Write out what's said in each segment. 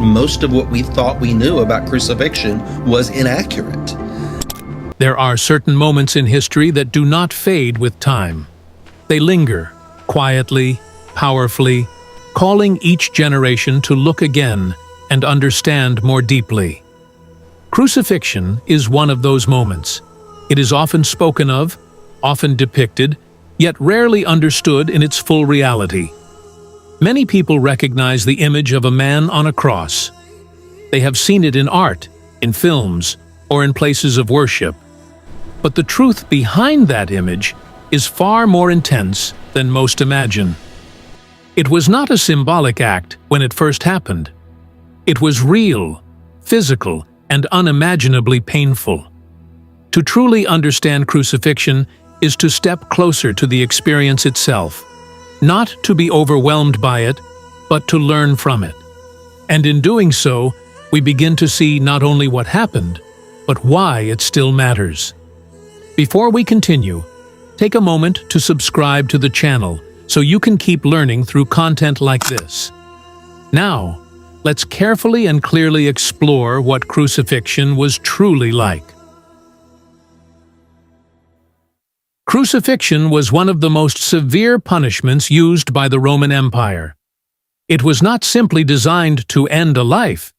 most of what we thought we knew about crucifixion was inaccurate. There are certain moments in history that do not fade with time. They linger, quietly, powerfully, calling each generation to look again and understand more deeply. Crucifixion is one of those moments. It is often spoken of, often depicted, yet rarely understood in its full reality. Many people recognize the image of a man on a cross. They have seen it in art, in films, or in places of worship. But the truth behind that image is far more intense than most imagine. It was not a symbolic act when it first happened. It was real, physical, and unimaginably painful. To truly understand crucifixion is to step closer to the experience itself, not to be overwhelmed by it, but to learn from it. And in doing so, we begin to see not only what happened, but why it still matters. Before we continue, take a moment to subscribe to the channel so you can keep learning through content like this. Now, let's carefully and clearly explore what crucifixion was truly like. Crucifixion was one of the most severe punishments used by the Roman Empire. It was not simply designed to end a life,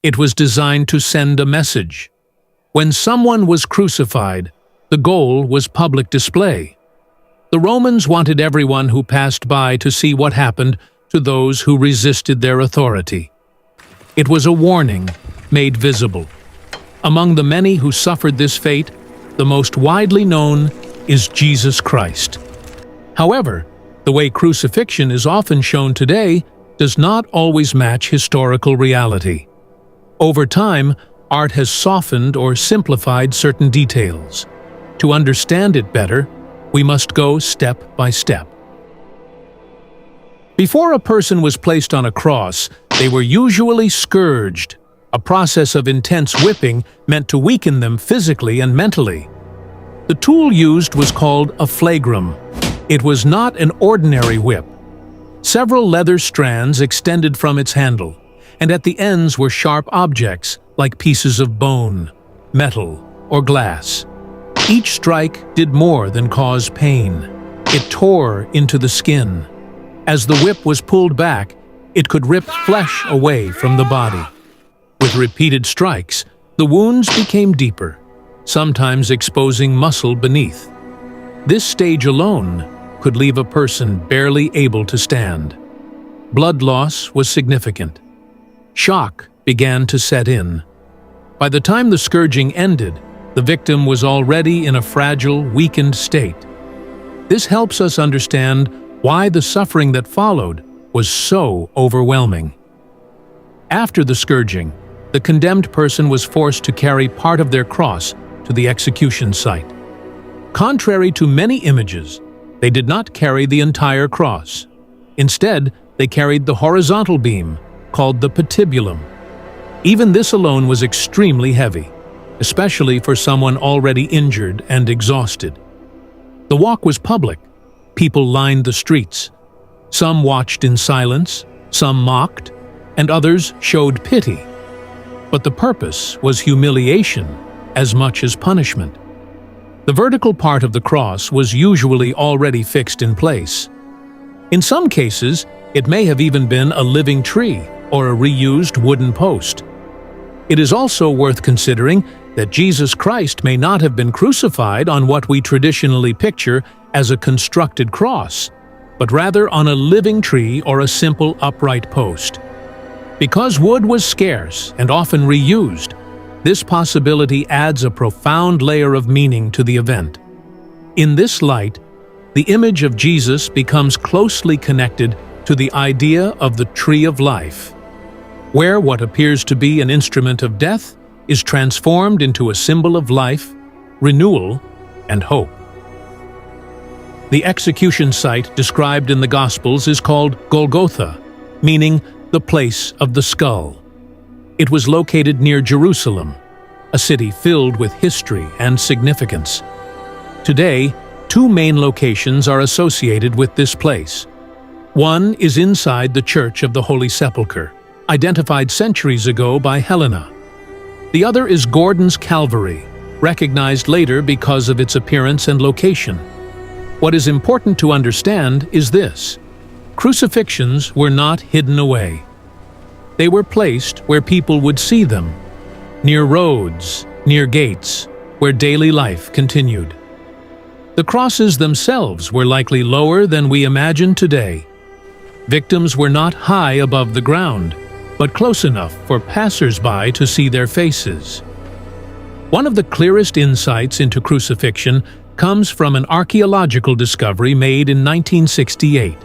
it was designed to send a message. When someone was crucified, the goal was public display. The Romans wanted everyone who passed by to see what happened to those who resisted their authority. It was a warning made visible. Among the many who suffered this fate, the most widely known is Jesus Christ. However, the way crucifixion is often shown today does not always match historical reality. Over time, art has softened or simplified certain details. To understand it better, we must go step by step. Before a person was placed on a cross, they were usually scourged, a process of intense whipping meant to weaken them physically and mentally. The tool used was called a flagrum. It was not an ordinary whip. Several leather strands extended from its handle, and at the ends were sharp objects like pieces of bone, metal, or glass. Each strike did more than cause pain. It tore into the skin. As the whip was pulled back, it could rip flesh away from the body. With repeated strikes, the wounds became deeper, sometimes exposing muscle beneath. This stage alone could leave a person barely able to stand. Blood loss was significant. Shock began to set in. By the time the scourging ended, the victim was already in a fragile, weakened state. This helps us understand why the suffering that followed was so overwhelming. After the scourging, the condemned person was forced to carry part of their cross to the execution site. Contrary to many images, they did not carry the entire cross. Instead, they carried the horizontal beam, called the patibulum. Even this alone was extremely heavy, especially for someone already injured and exhausted. The walk was public. People lined the streets. Some watched in silence, some mocked, and others showed pity. But the purpose was humiliation as much as punishment. The vertical part of the cross was usually already fixed in place. In some cases, it may have even been a living tree or a reused wooden post. It is also worth considering that Jesus Christ may not have been crucified on what we traditionally picture as a constructed cross, but rather on a living tree or a simple upright post. Because wood was scarce and often reused, this possibility adds a profound layer of meaning to the event. In this light, the image of Jesus becomes closely connected to the idea of the tree of life, where what appears to be an instrument of death is transformed into a symbol of life, renewal, and hope. The execution site described in the Gospels is called Golgotha, meaning the place of the skull. It was located near Jerusalem, a city filled with history and significance. Today, two main locations are associated with this place. One is inside the Church of the Holy Sepulchre, identified centuries ago by Helena. The other is Gordon's Calvary, recognized later because of its appearance and location. What is important to understand is this: crucifixions were not hidden away. They were placed where people would see them, near roads, near gates, where daily life continued. The crosses themselves were likely lower than we imagine today. Victims were not high above the ground, but close enough for passers-by to see their faces. One of the clearest insights into crucifixion comes from an archaeological discovery made in 1968.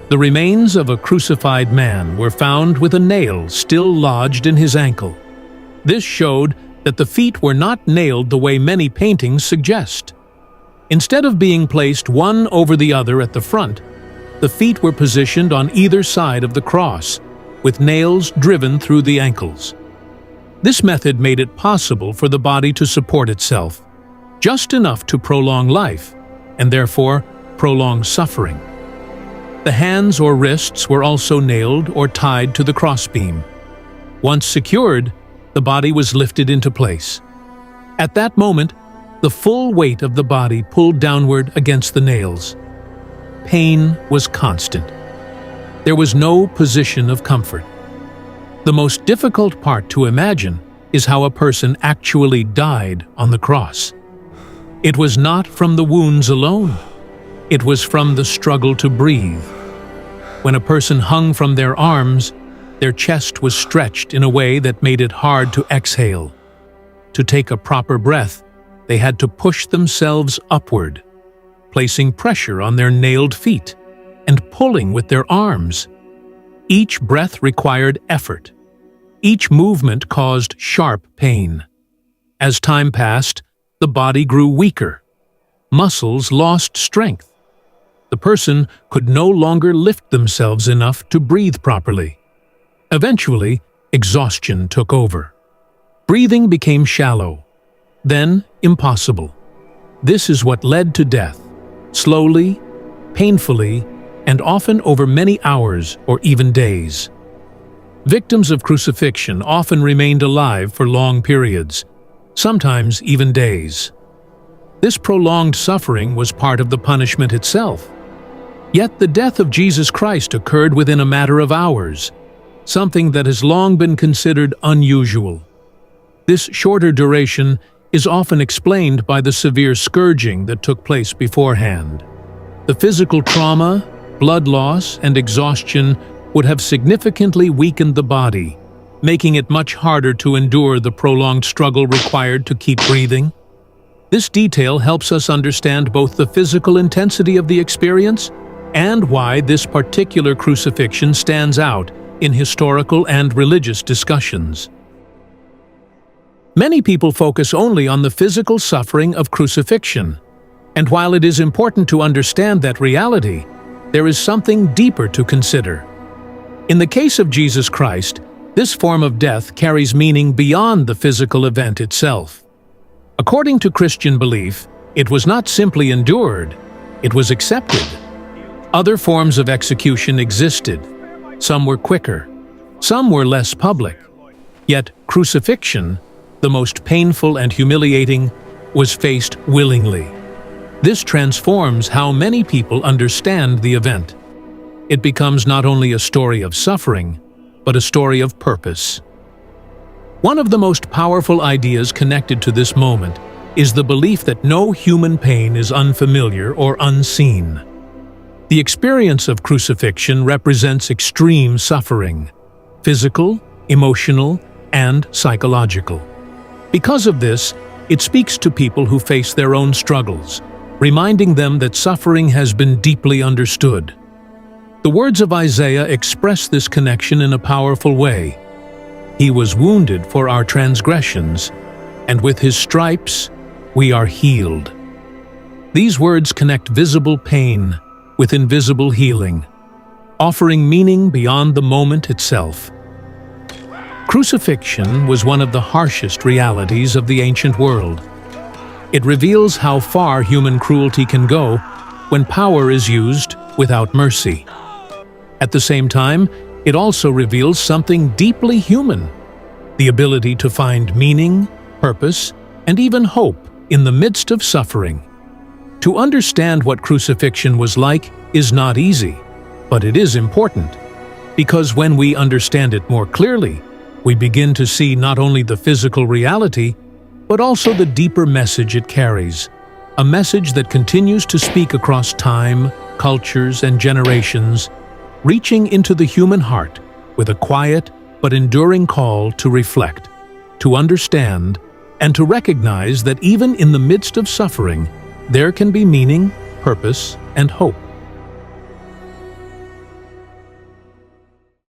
The remains of a crucified man were found with a nail still lodged in his ankle. This showed that the feet were not nailed the way many paintings suggest. Instead of being placed one over the other at the front, the feet were positioned on either side of the cross, with nails driven through the ankles. This method made it possible for the body to support itself, just enough to prolong life, and therefore prolong suffering. The hands or wrists were also nailed or tied to the crossbeam. Once secured, the body was lifted into place. At that moment, the full weight of the body pulled downward against the nails. Pain was constant. There was no position of comfort. The most difficult part to imagine is how a person actually died on the cross. It was not from the wounds alone. It was from the struggle to breathe. When a person hung from their arms, their chest was stretched in a way that made it hard to exhale. To take a proper breath, they had to push themselves upward, placing pressure on their nailed feet and pulling with their arms. Each breath required effort. Each movement caused sharp pain. As time passed, the body grew weaker. Muscles lost strength. The person could no longer lift themselves enough to breathe properly. Eventually, exhaustion took over. Breathing became shallow, then impossible. This is what led to death, slowly, painfully, and often over many hours or even days. Victims of crucifixion often remained alive for long periods, sometimes even days. This prolonged suffering was part of the punishment itself. Yet the death of Jesus Christ occurred within a matter of hours, something that has long been considered unusual. This shorter duration is often explained by the severe scourging that took place beforehand. The physical trauma, blood loss, and exhaustion would have significantly weakened the body, making it much harder to endure the prolonged struggle required to keep breathing. This detail helps us understand both the physical intensity of the experience and why this particular crucifixion stands out in historical and religious discussions. Many people focus only on the physical suffering of crucifixion, and while it is important to understand that reality, there is something deeper to consider. In the case of Jesus Christ, this form of death carries meaning beyond the physical event itself. According to Christian belief, it was not simply endured, it was accepted. Other forms of execution existed. Some were quicker, some were less public. Yet crucifixion, the most painful and humiliating, was faced willingly. This transforms how many people understand the event. It becomes not only a story of suffering, but a story of purpose. One of the most powerful ideas connected to this moment is the belief that no human pain is unfamiliar or unseen. The experience of crucifixion represents extreme suffering, physical, emotional, and psychological. Because of this, it speaks to people who face their own struggles, reminding them that suffering has been deeply understood. The words of Isaiah express this connection in a powerful way. He was wounded for our transgressions, and with his stripes we are healed. These words connect visible pain with invisible healing, offering meaning beyond the moment itself. Crucifixion was one of the harshest realities of the ancient world. It reveals how far human cruelty can go when power is used without mercy. At the same time, it also reveals something deeply human: the ability to find meaning, purpose, and even hope in the midst of suffering. To understand what crucifixion was like is not easy, but it is important, because when we understand it more clearly, we begin to see not only the physical reality, but also the deeper message it carries, a message that continues to speak across time, cultures, and generations, reaching into the human heart with a quiet but enduring call to reflect, to understand, and to recognize that even in the midst of suffering, there can be meaning, purpose, and hope.